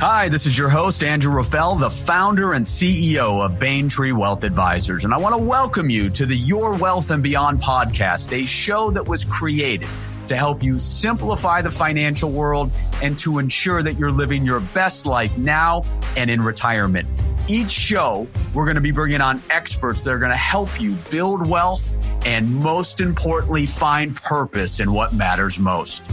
Hi, this is your host, Andrew Raffel, the founder and CEO of Baintree Wealth Advisors. And I want to welcome you to the Your Wealth and Beyond podcast, a show that was created to help you simplify the financial world and to ensure that you're living your best life now and in retirement. Each show, we're going to be bringing on experts that are going to help you build wealth and, most importantly, find purpose in what matters most.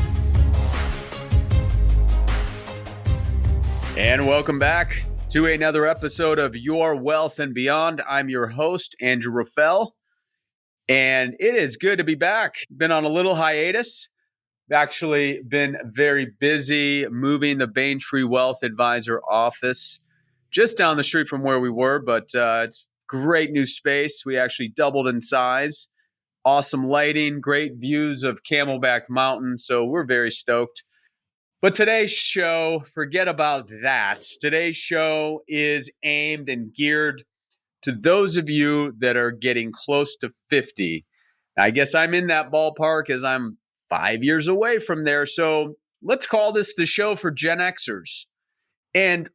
And welcome back to another episode of Your Wealth and Beyond. I'm your host, Andrew Raffel, and it is good to be back. Been on a little hiatus. I've actually been very busy moving the Baintree Wealth Advisor office just down the street from where we were, but it's great new space. We actually doubled in size. Awesome lighting, great views of Camelback Mountain, so we're very stoked. But today's show, forget about that. Today's show is aimed and geared to those of you that are getting close to 50. I guess I'm in that ballpark as I'm 5 years away from there. So let's call this the show for Gen Xers. And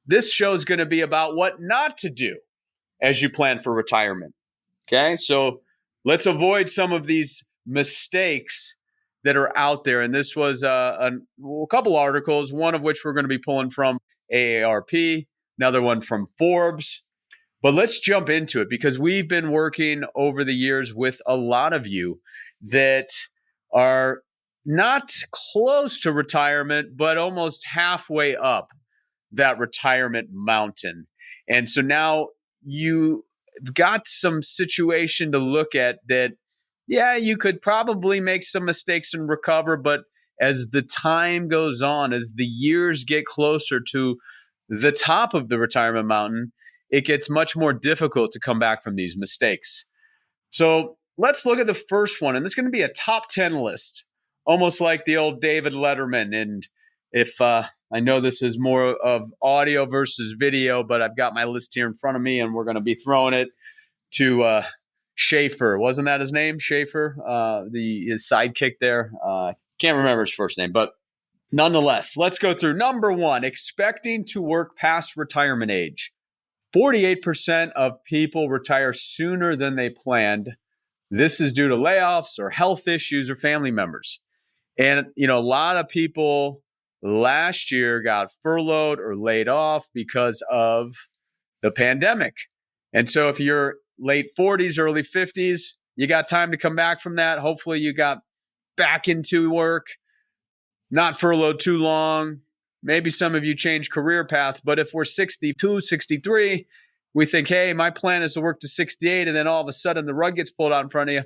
this show is going to be about what not to do as you plan for retirement. Okay, so let's avoid some of these mistakes that are out there. And this was a couple articles, one of which we're going to be pulling from AARP, another one from Forbes. But let's jump into it because we've been working over the years with a lot of you that are not close to retirement, but almost halfway up that retirement mountain. And so now you've got some situation to look at that, yeah, you could probably make some mistakes and recover, but as the time goes on, as the years get closer to the top of the retirement mountain, it gets much more difficult to come back from these mistakes. So let's look at the first one, and this is going to be a top 10 list, almost like the old David Letterman. And if I know this is more of audio versus video, but I've got my list here in front of me, and we're going to be throwing it to Schaefer. Wasn't that his name? Schaefer, his sidekick there. Can't remember his first name, but nonetheless, let's go through. Number one, expecting to work past retirement age. 48% of people retire sooner than they planned. This is due to layoffs or health issues or family members. And, a lot of people last year got furloughed or laid off because of the pandemic. And so if you're late 40s, early 50s, you got time to come back from that. Hopefully you got back into work, not furloughed too long. Maybe some of you change career paths, but if we're 62, 63, we think, hey, my plan is to work to 68, and then all of a sudden the rug gets pulled out in front of you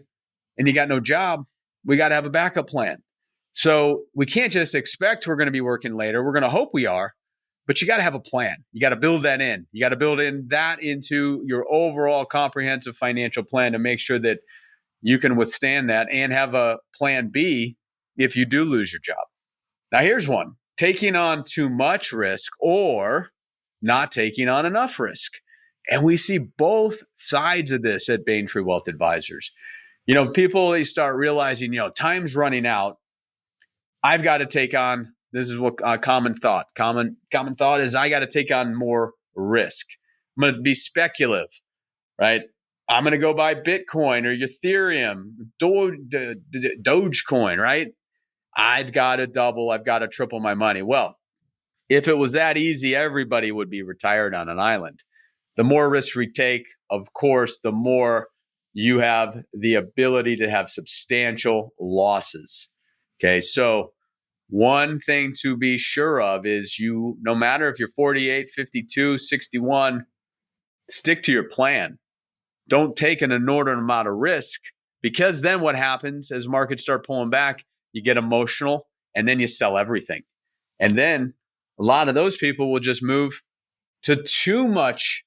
and you got no job. We got to have a backup plan. So we can't just expect we're going to be working later. We're going to hope we are, but you got to have a plan. You got to build that in. You got to build in that into your overall comprehensive financial plan to make sure that you can withstand that and have a plan B if you do lose your job. Now, here's one. Taking on too much risk or not taking on enough risk. And we see both sides of this at Baintree Wealth Advisors. People, they start realizing, time's running out. I've got to take on, this is what common thought is, I got to take on more risk. I'm going to be speculative, right? I'm going to go buy Bitcoin or Ethereum, Dogecoin, right? I've got to double, I've got to triple my money. Well, if it was that easy, everybody would be retired on an island. The more risk we take, of course, the more you have the ability to have substantial losses. Okay, so one thing to be sure of is no matter if you're 48, 52, 61, stick to your plan. Don't take an inordinate amount of risk, because then what happens as markets start pulling back, you get emotional and then you sell everything. And then a lot of those people will just move to too much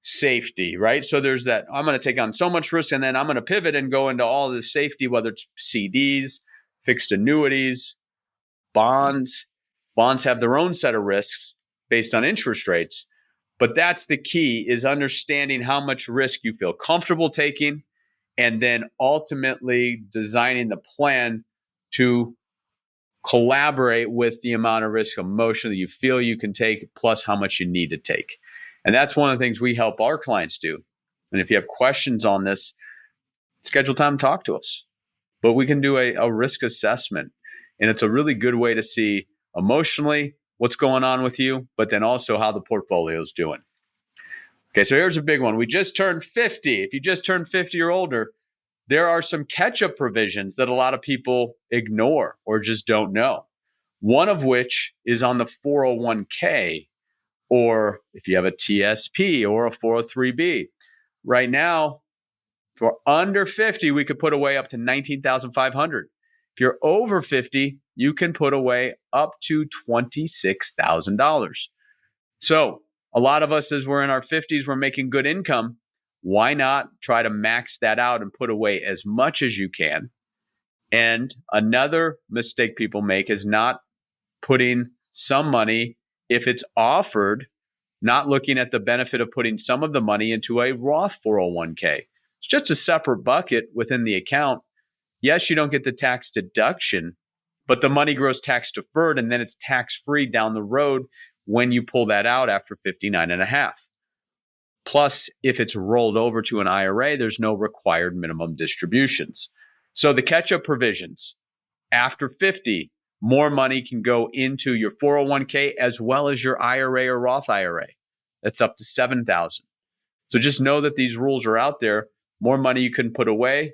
safety, right? So there's that, I'm going to take on so much risk and then I'm going to pivot and go into all this safety, whether it's CDs, fixed annuities, bonds. Bonds have their own set of risks based on interest rates. But that's the key, is understanding how much risk you feel comfortable taking and then ultimately designing the plan to collaborate with the amount of risk emotionally you feel you can take plus how much you need to take. And that's one of the things we help our clients do. And if you have questions on this, schedule time to talk to us. But we can do a risk assessment. And it's a really good way to see emotionally what's going on with you, but then also how the portfolio is doing. Okay, so here's a big one. We just turned 50. If you just turned 50 or older, there are some catch-up provisions that a lot of people ignore or just don't know. One of which is on the 401k, or if you have a TSP or a 403b. Right now, for under 50, we could put away up to $19,500. If you're over 50, you can put away up to $26,000. So a lot of us, as we're in our 50s, we're making good income. Why not try to max that out and put away as much as you can? And another mistake people make is not putting some money, if it's offered, not looking at the benefit of putting some of the money into a Roth 401k. It's just a separate bucket within the account. Yes, you don't get the tax deduction, but the money grows tax deferred, and then it's tax free down the road when you pull that out after 59 and a half. Plus, if it's rolled over to an IRA, there's no required minimum distributions. So the catch-up provisions, after 50, more money can go into your 401k as well as your IRA or Roth IRA. That's up to $7,000. So just know that these rules are out there. More money you can put away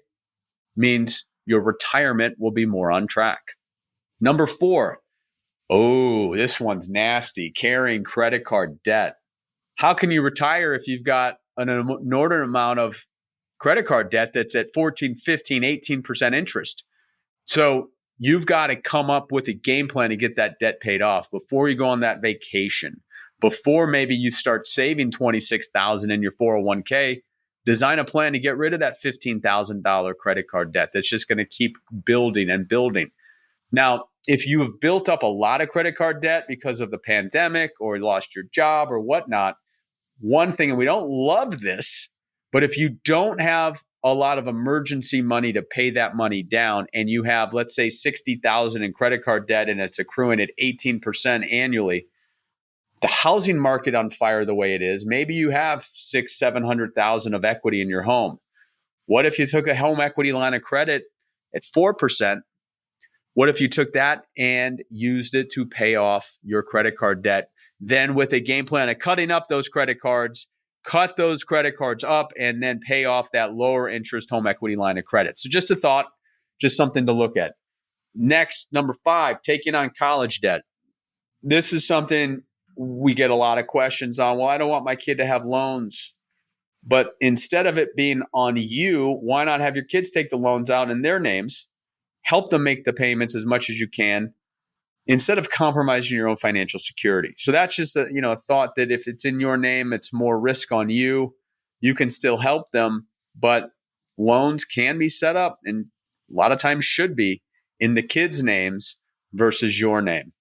means your retirement will be more on track. Number 4, this one's nasty, carrying credit card debt. How can you retire if you've got an inordinate amount of credit card debt that's at 14, 15, 18% interest? So you've got to come up with a game plan to get that debt paid off before you go on that vacation, before maybe you start saving $26,000 in your 401k. Design a plan to get rid of that $15,000 credit card debt that's just going to keep building and building. Now, if you have built up a lot of credit card debt because of the pandemic or lost your job or whatnot, one thing, and we don't love this, but if you don't have a lot of emergency money to pay that money down and you have, let's say, $60,000 in credit card debt and it's accruing at 18% annually, the housing market on fire the way it is, maybe you have $600,000-$700,000 of equity in your home. What if you took a home equity line of credit at 4%? What if you took that and used it to pay off your credit card debt? Then with a game plan of cutting up those credit cards, cut those credit cards up, and then pay off that lower interest home equity line of credit. So just a thought, just something to look at. Next, number 5, taking on college debt. This is something we get a lot of questions on. Well, I don't want my kid to have loans. But instead of it being on you, why not have your kids take the loans out in their names? Help them make the payments as much as you can instead of compromising your own financial security. So that's just a thought that if it's in your name, it's more risk on you. You can still help them, but loans can be set up and a lot of times should be in the kids' names versus your name.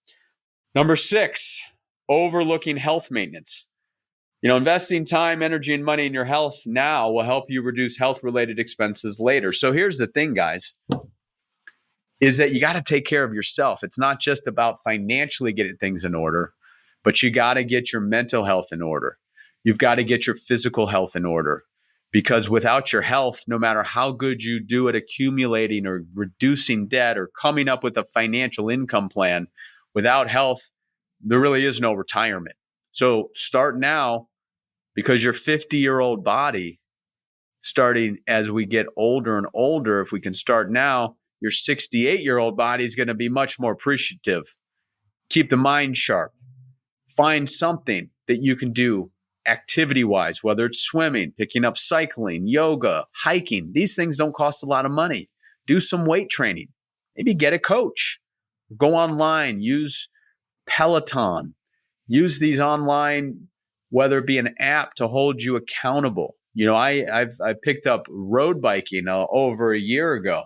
Number 6, overlooking health maintenance. Investing time, energy, and money in your health now will help you reduce health-related expenses later. So here's the thing, guys, is that you got to take care of yourself. It's not just about financially getting things in order, but you got to get your mental health in order. You've got to get your physical health in order, because without your health, no matter how good you do at accumulating or reducing debt or coming up with a financial income plan, without health, there really is no retirement. So start now, because your 50-year-old body, starting as we get older and older, if we can start now, your 68-year-old body is going to be much more appreciative. Keep the mind sharp. Find something that you can do activity-wise, whether it's swimming, picking up cycling, yoga, hiking. These things don't cost a lot of money. Do some weight training. Maybe get a coach. Go online. Use Peloton. Use these online, whether it be an app to hold you accountable. I picked up road biking over a year ago.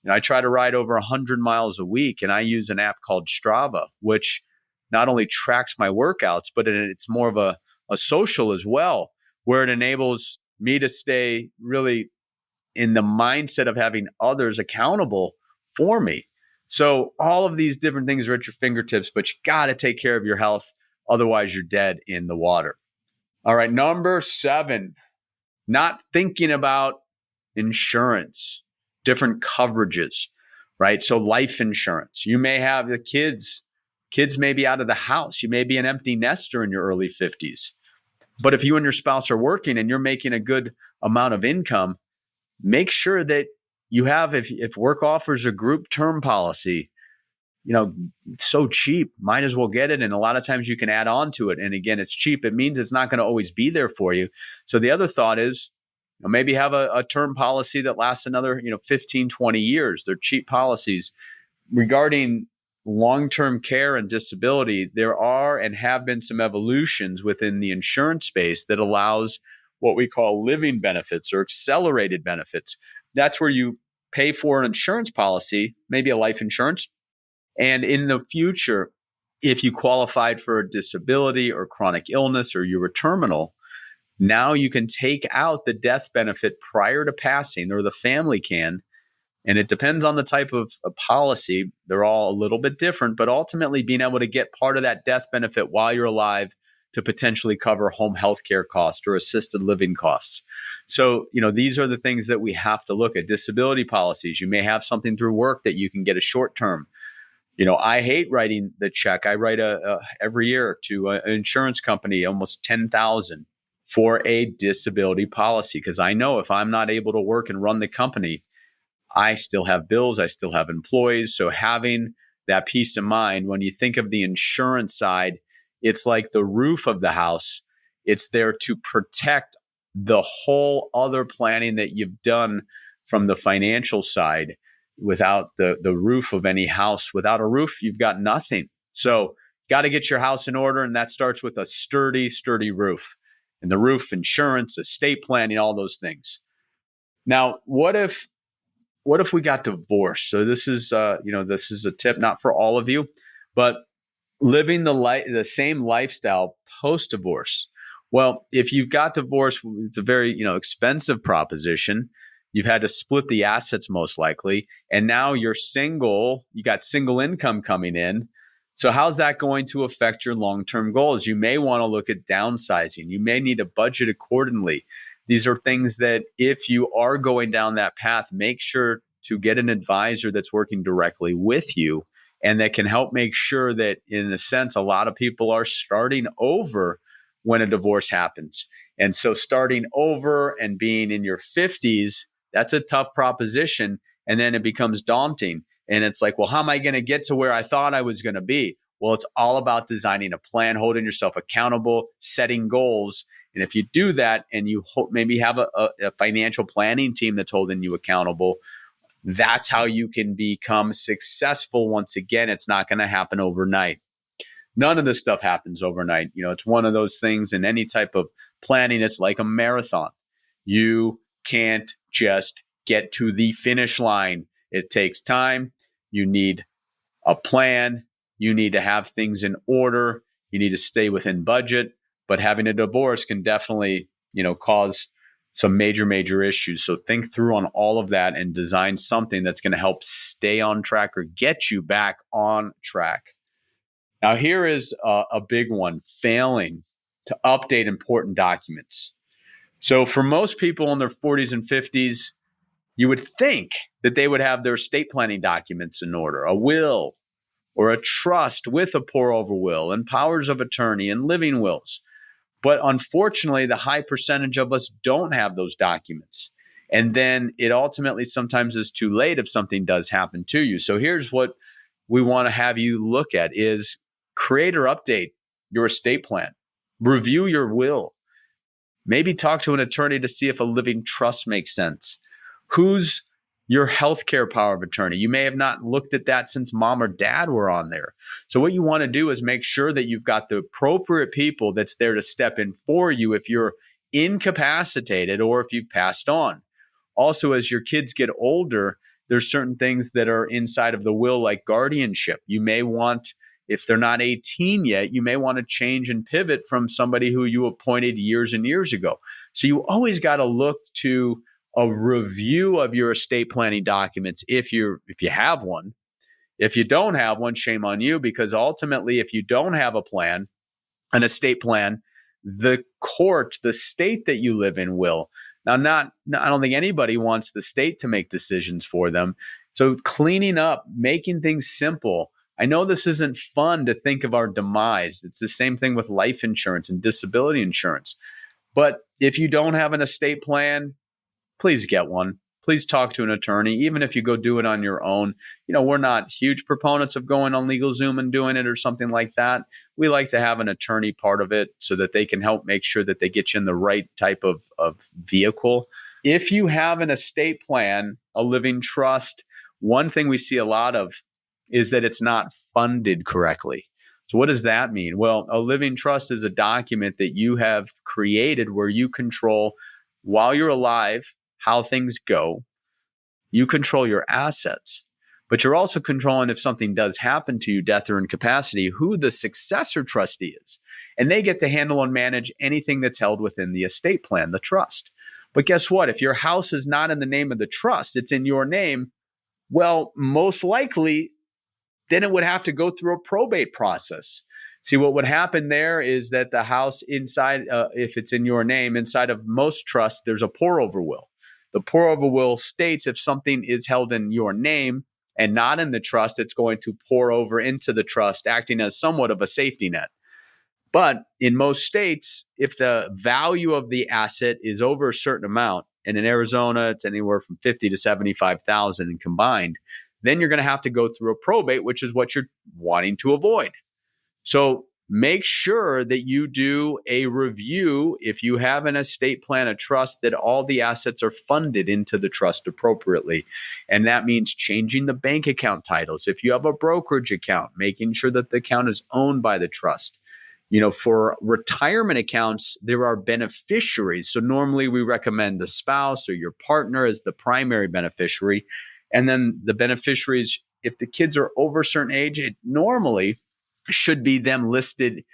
I try to ride over 100 miles a week, and I use an app called Strava, which not only tracks my workouts, but it's more of a social as well, where it enables me to stay really in the mindset of having others accountable for me. So all of these different things are at your fingertips, but you got to take care of your health. Otherwise, you're dead in the water. All right, number 7, not thinking about insurance, different coverages, right? So life insurance. You may have the kids may be out of the house. You may be an empty nester in your early 50s. But if you and your spouse are working and you're making a good amount of income, make sure that you have, if work offers a group term policy, it's so cheap, might as well get it. And a lot of times you can add on to it. And again, it's cheap. It means it's not going to always be there for you. So the other thought is, maybe have a term policy that lasts another, 15, 20 years. They're cheap policies. Regarding long-term care and disability, there are and have been some evolutions within the insurance space that allows what we call living benefits or accelerated benefits. That's where you pay for an insurance policy, maybe a life insurance. And in the future, if you qualified for a disability or chronic illness or you were terminal, now you can take out the death benefit prior to passing, or the family can. And it depends on the type of policy. They're all a little bit different, but ultimately being able to get part of that death benefit while you're alive to potentially cover home health care costs or assisted living costs. So, these are the things that we have to look at. Disability policies. You may have something through work that you can get a short term. I hate writing the check. I write every year to an insurance company, almost $10,000 for a disability policy, because I know if I'm not able to work and run the company, I still have bills, I still have employees. So having that peace of mind, when you think of the insurance side, it's like the roof of the house. It's there to protect the whole other planning that you've done from the financial side. Without the roof of any house, without a roof, you've got nothing. So got to get your house in order. And that starts with a sturdy roof. And the roof, insurance, estate planning, all those things. Now, what if we got divorced? So this is a tip not for all of you, but living the same lifestyle post-divorce. Well, if you've got divorced, it's a very expensive proposition. You've had to split the assets most likely, and now you're single. You got single income coming in. So how's that going to affect your long-term goals? You may want to look at downsizing. You may need to budget accordingly. These are things that if you are going down that path, make sure to get an advisor that's working directly with you and that can help make sure that, in a sense, a lot of people are starting over when a divorce happens. And so starting over and being in your 50s, that's a tough proposition. And then it becomes daunting. And it's like, well, how am I going to get to where I thought I was going to be? Well, it's all about designing a plan, holding yourself accountable, setting goals. And if you do that and you maybe have a financial planning team that's holding you accountable, that's how you can become successful. Once again, it's not going to happen overnight. None of this stuff happens overnight. It's one of those things in any type of planning. It's like a marathon. You can't just get to the finish line. It takes time. You need a plan. You need to have things in order. You need to stay within budget. But having a divorce can definitely, cause some major issues. So think through on all of that and design something that's going to help stay on track or get you back on track. Now, here is a big one: failing to update important documents. So for most people in their 40s and 50s, you would think that they would have their estate planning documents in order, a will or a trust with a pour-over will and powers of attorney and living wills. But unfortunately, the high percentage of us don't have those documents. And then it ultimately sometimes is too late if something does happen to you. So here's what we want to have you look at is create or update your estate plan, review your will, maybe talk to an attorney to see if a living trust makes sense. Who's your healthcare power of attorney? You may have not looked at that since mom or dad were on there. So what you want to do is make sure that you've got the appropriate people that's there to step in for you if you're incapacitated or if you've passed on. Also, as your kids get older, there's certain things that are inside of the will, like guardianship. You may want, if they're not 18 yet, you may want to change and pivot from somebody who you appointed years and years ago. So you always got to look to a review of your estate planning documents if you have one, If you don't have one, shame on you, because ultimately, if you don't have a plan, an estate plan, the court, the state that you live in will. Now, I don't think anybody wants the state to make decisions for them. So cleaning up, making things simple. I know this isn't fun to think of our demise. It's the same thing with life insurance and disability insurance. But if you don't have an estate plan, please get one. Please talk to an attorney, even if you go do it on your own. We're not huge proponents of going on LegalZoom and doing it or something like that. We like to have an attorney part of it so that they can help make sure that they get you in the right type of vehicle. If you have an estate plan, a living trust, one thing we see a lot of is that it's not funded correctly. So what does that mean? Well, a living trust is a document that you have created where you control, while you're alive, how things go. You control your assets, but you're also controlling, if something does happen to you, death or incapacity, who the successor trustee is. And they get to handle and manage anything that's held within the estate plan, the trust. But guess what? If your house is not in the name of the trust, it's in your name, well, most likely, then it would have to go through a probate process. See, what would happen there is that the house inside, if it's in your name, inside of most trusts, there's a pour-over will. The pour-over will states if something is held in your name and not in the trust, it's going to pour over into the trust, acting as somewhat of a safety net. But in most states, if the value of the asset is over a certain amount, and in Arizona, it's anywhere from 50 to 75,000 combined, then you're going to have to go through a probate, which is what you're wanting to avoid. So make sure that you do a review if you have an estate plan, a trust, that all the assets are funded into the trust appropriately. And that means changing the bank account titles. If you have a brokerage account, making sure that the account is owned by the trust. For retirement accounts, there are beneficiaries. So normally we recommend the spouse or your partner as the primary beneficiary. And then the beneficiaries, if the kids are over a certain age, it normally should be them listed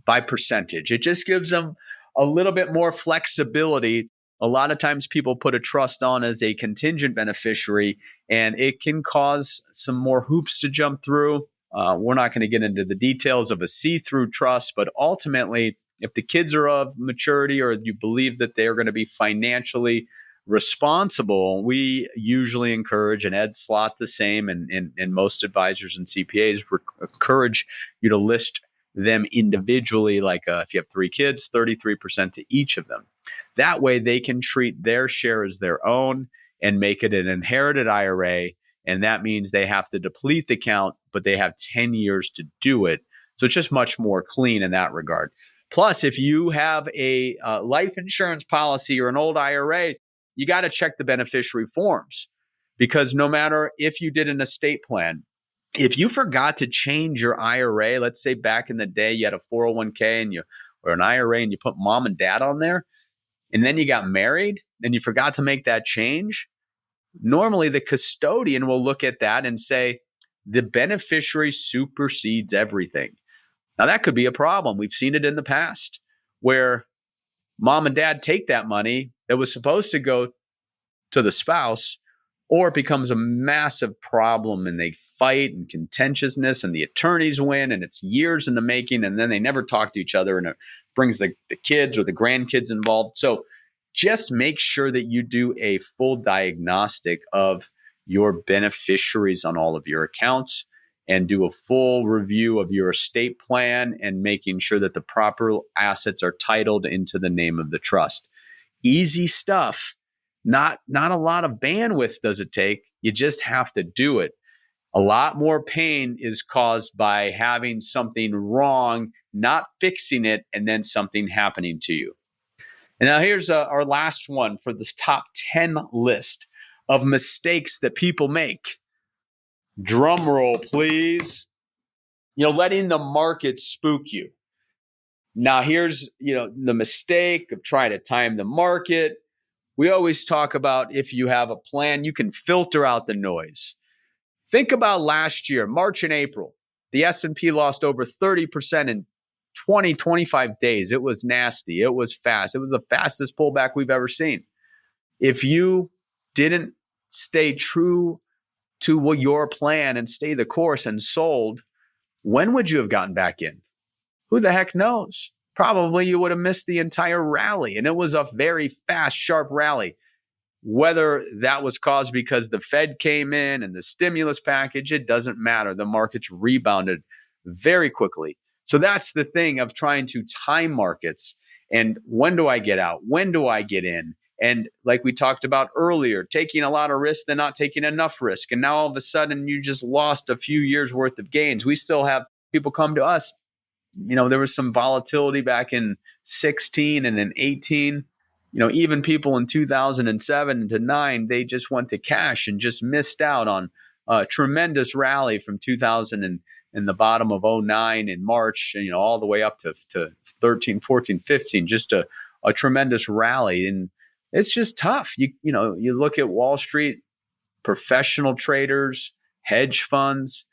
by percentage. It just gives them a little bit more flexibility. A lot of times people put a trust on as a contingent beneficiary, and it can cause some more hoops to jump through. We're not going to get into the details of a see-through trust, but ultimately, if the kids are of maturity or you believe that they're going to be financially responsible, we usually encourage, and Ed Slott the same, and most advisors and CPAs encourage you to list them individually, like if you have 3 kids, 33% to each of them. That way they can treat their share as their own and make it an inherited IRA. And that means they have to deplete the account, but they have 10 years to do it. So it's just much more clean in that regard. Plus, if you have a life insurance policy or an old IRA, you got to check the beneficiary forms, because no matter if you did an estate plan, if you forgot to change your IRA, let's say back in the day you had a 401k or an IRA and you put mom and dad on there, and then you got married and you forgot to make that change, normally the custodian will look at that and say the beneficiary supersedes everything. Now that could be a problem. We've seen it in the past where mom and dad take that money that was supposed to go to the spouse, or it becomes a massive problem and they fight and contentiousness and the attorneys win and it's years in the making, and then they never talk to each other and it brings the kids or the grandkids involved. So just make sure that you do a full diagnostic of your beneficiaries on all of your accounts and do a full review of your estate plan and making sure that the proper assets are titled into the name of the trust. Easy stuff. Not a lot of bandwidth does it take. You just have to do it. A lot more pain is caused by having something wrong, not fixing it, and then something happening to you. And now here's our last one for this top 10 list of mistakes that people make. Drum roll, please. Letting the market spook you. Now here's, the mistake of trying to time the market. We always talk about, if you have a plan, you can filter out the noise. Think about last year, March and April. The S&P lost over 30% in 25 days. It was nasty. It was fast. It was the fastest pullback we've ever seen. If you didn't stay true to your plan and stay the course and sold, when would you have gotten back in? Who the heck knows? Probably you would have missed the entire rally. And it was a very fast, sharp rally. Whether that was caused because the Fed came in and the stimulus package, it doesn't matter. The markets rebounded very quickly. So that's the thing of trying to time markets. And when do I get out? When do I get in? And like we talked about earlier, taking a lot of risk than not taking enough risk. And now all of a sudden you just lost a few years worth of gains. We still have people come to us. There was some volatility back in 16 and in 18. Even people in 2007 to 9, they just went to cash and just missed out on a tremendous rally from 2000 and in the bottom of 09 in March, all the way up to 13, 14, 15, just a tremendous rally. And it's just tough. You look at Wall Street, professional traders, hedge funds,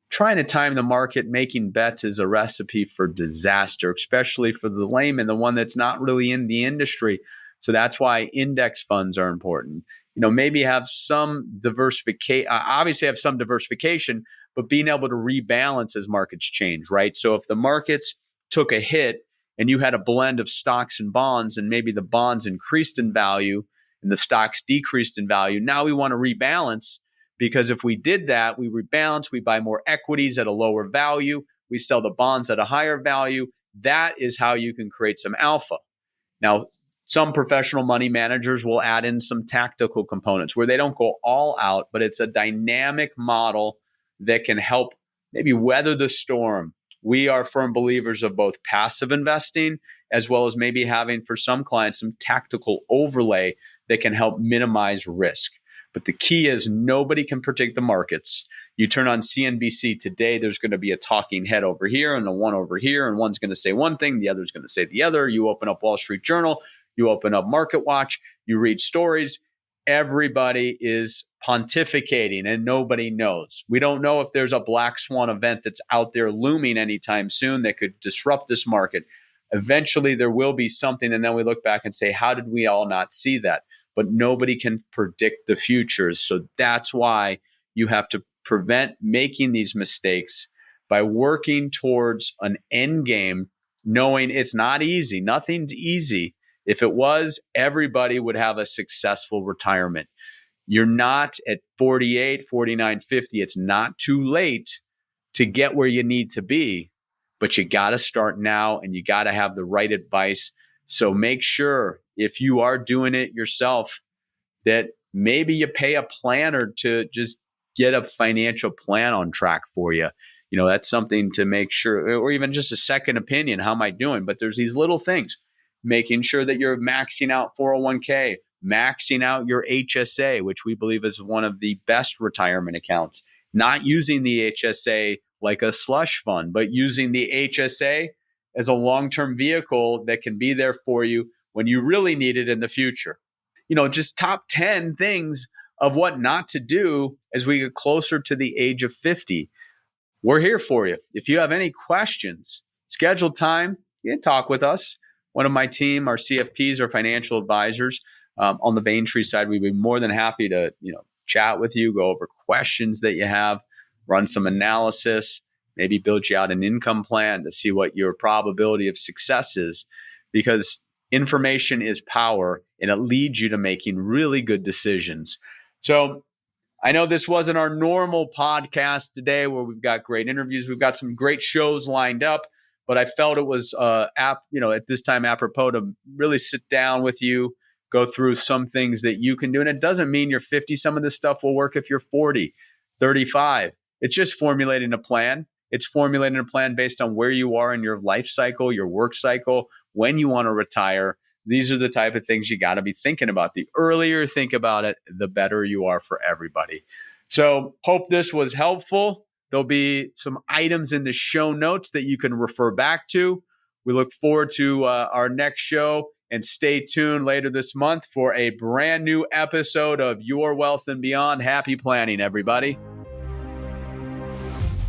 trying to time the market, making bets is a recipe for disaster, especially for the layman, the one that's not really in the industry. So that's why index funds are important. Maybe have some diversification, obviously have some diversification, but being able to rebalance as markets change, right? So if the markets took a hit and you had a blend of stocks and bonds, and maybe the bonds increased in value and the stocks decreased in value, now we want to rebalance. Because if we did that, we rebalance, we buy more equities at a lower value, we sell the bonds at a higher value. That is how you can create some alpha. Now, some professional money managers will add in some tactical components where they don't go all out, but it's a dynamic model that can help maybe weather the storm. We are firm believers of both passive investing as well as maybe having, for some clients, some tactical overlay that can help minimize risk. But the key is nobody can predict the markets. You turn on CNBC today, there's going to be a talking head over here and the one over here, and one's going to say one thing, the other's going to say the other. You open up Wall Street Journal, you open up Market Watch, you read stories. Everybody is pontificating and nobody knows. We don't know if there's a black swan event that's out there looming anytime soon that could disrupt this market. Eventually, there will be something, and then we look back and say, how did we all not see that? But nobody can predict the futures. So that's why you have to prevent making these mistakes by working towards an end game, knowing it's not easy. Nothing's easy. If it was, everybody would have a successful retirement. You're not at 48, 49, 50. It's not too late to get where you need to be, but you got to start now and you got to have the right advice. So make sure if you are doing it yourself that maybe you pay a planner to just get a financial plan on track for you. That's something to make sure, or even just a second opinion. How am I doing? But there's these little things, making sure that you're maxing out 401k, maxing out your HSA, which we believe is one of the best retirement accounts, not using the HSA like a slush fund, but using the HSA as a long-term vehicle that can be there for you when you really need it in the future. Just top 10 things of what not to do as we get closer to the age of 50. We're here for you. If you have any questions, schedule time, you can talk with us. One of my team, our CFPs or financial advisors on the Baintree side, we'd be more than happy to, chat with you, go over questions that you have, run some analysis, maybe build you out an income plan to see what your probability of success is, because information is power and it leads you to making really good decisions. So I know this wasn't our normal podcast today where we've got great interviews. We've got some great shows lined up, but I felt it was at this time apropos to really sit down with you, go through some things that you can do. And it doesn't mean you're 50. Some of this stuff will work if you're 40, 35. It's just formulating a plan. It's formulating a plan based on where you are in your life cycle, your work cycle, when you want to retire. These are the type of things you got to be thinking about. The earlier you think about it, the better you are for everybody. So hope this was helpful. There'll be some items in the show notes that you can refer back to. We look forward to our next show, and stay tuned later this month for a brand new episode of Your Wealth and Beyond. Happy planning, everybody.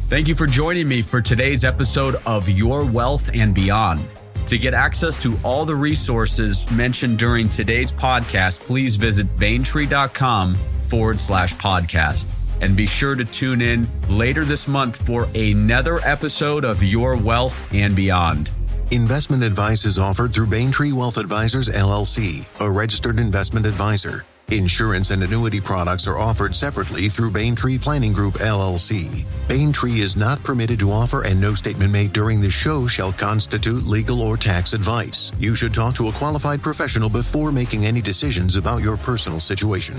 Thank you for joining me for today's episode of Your Wealth and Beyond. To get access to all the resources mentioned during today's podcast, please visit Baintree.com/podcast. And be sure to tune in later this month for another episode of Your Wealth and Beyond. Investment advice is offered through Baintree Wealth Advisors, LLC, a registered investment advisor. Insurance and annuity products are offered separately through Baintree Planning Group, LLC. Baintree is not permitted to offer, and no statement made during this show shall constitute legal or tax advice. You should talk to a qualified professional before making any decisions about your personal situation.